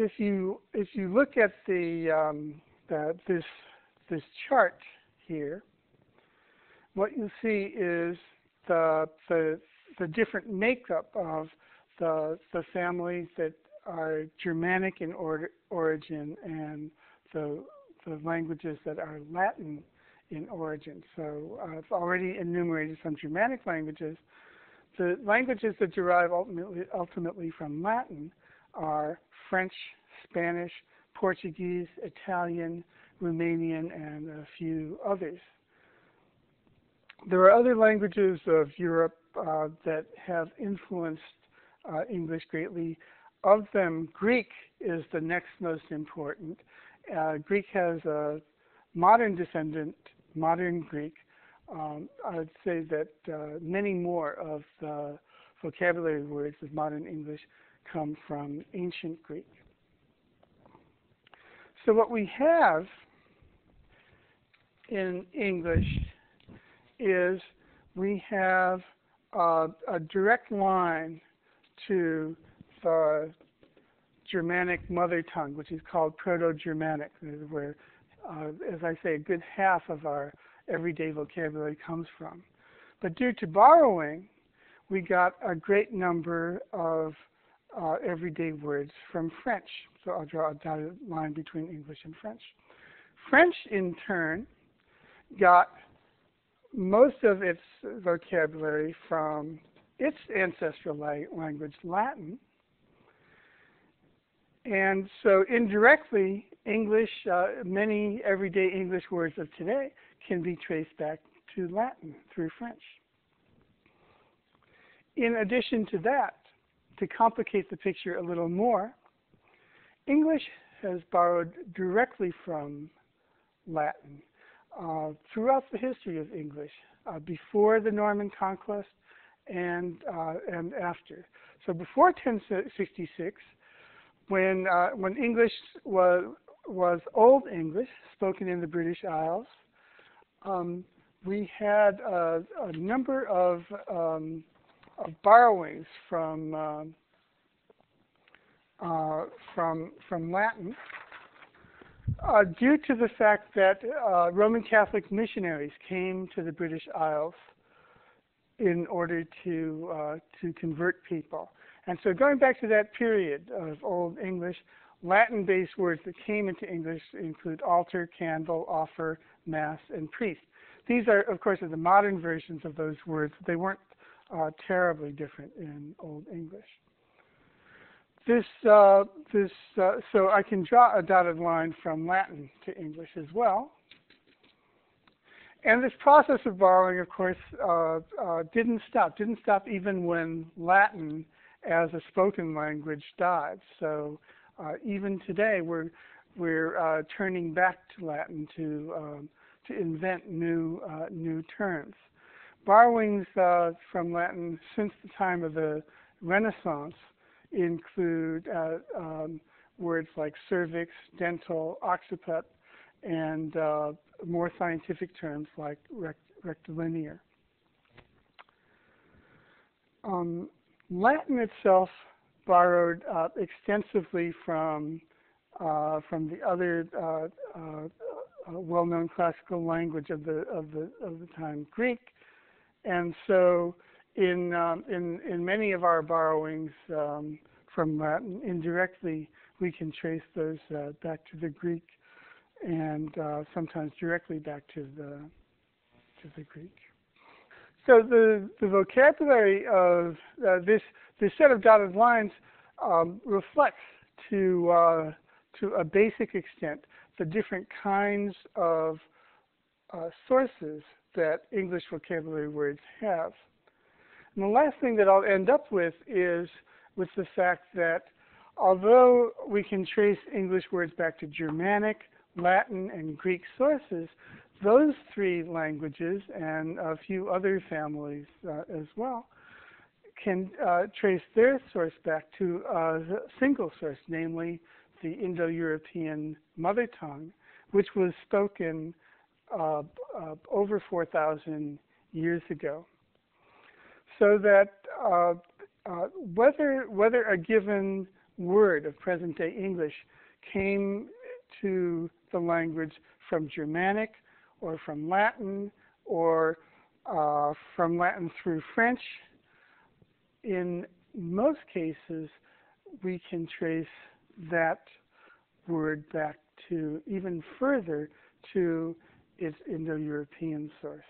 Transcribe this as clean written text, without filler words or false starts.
if you look at this chart here, what you see is the different makeup of the families that are Germanic in origin and the languages that are Latin in origin. So I've already enumerated some Germanic languages. The languages that derive ultimately from Latin are French, Spanish, Portuguese, Italian, Romanian, and a few others. There are other languages of Europe that have influenced English greatly. Of them, Greek is the next most important. Greek has a modern descendant, modern Greek. I would say that many more of the vocabulary words of modern English come from ancient Greek. So what we have in English is we have a direct line to the Germanic mother tongue, which is called Proto-Germanic, where, as I say, a good half of our everyday vocabulary comes from. But due to borrowing, we got a great number of everyday words from French. So I'll draw a dotted line between English and French. French, in turn, got most of its vocabulary from its ancestral language, Latin. And so indirectly, English, many everyday English words of today can be traced back to Latin through French. In addition to that, to complicate the picture a little more, English has borrowed directly from Latin throughout the history of English, before the Norman conquest and after. So before 1066, when English was Old English, spoken in the British Isles, we had a number of borrowings from Latin, due to the fact that Roman Catholic missionaries came to the British Isles in order to convert people. And so going back to that period of Old English, Latin-based words that came into English include altar, candle, offer, mass, and priest. These are, of course, the modern versions of those words. They weren't terribly different in Old English. So I can draw a dotted line from Latin to English as well. And this process of borrowing, of course, didn't stop even when Latin as a spoken language died. So even today, we're turning back to Latin to invent new terms. Borrowings from Latin since the time of the Renaissance include words like cervix, dental, occiput, and more scientific terms like rectilinear. Latin itself borrowed extensively from the other well-known classical language of the time, Greek, and so in many of our borrowings from Latin, indirectly we can trace those back to the Greek, and sometimes directly back to the Greek. So the vocabulary of this set of dotted lines reflects to a basic extent the different kinds of sources that English vocabulary words have. And the last thing that I'll end up with is with the fact that although we can trace English words back to Germanic, Latin, and Greek sources, those three languages and a few other families as well can trace their source back to a single source, namely the Indo-European mother tongue, which was spoken over 4,000 years ago. So that whether a given word of present-day English came to the language from Germanic or from Latin or from Latin through French. In most cases, we can trace that word back to even further to its Indo-European source.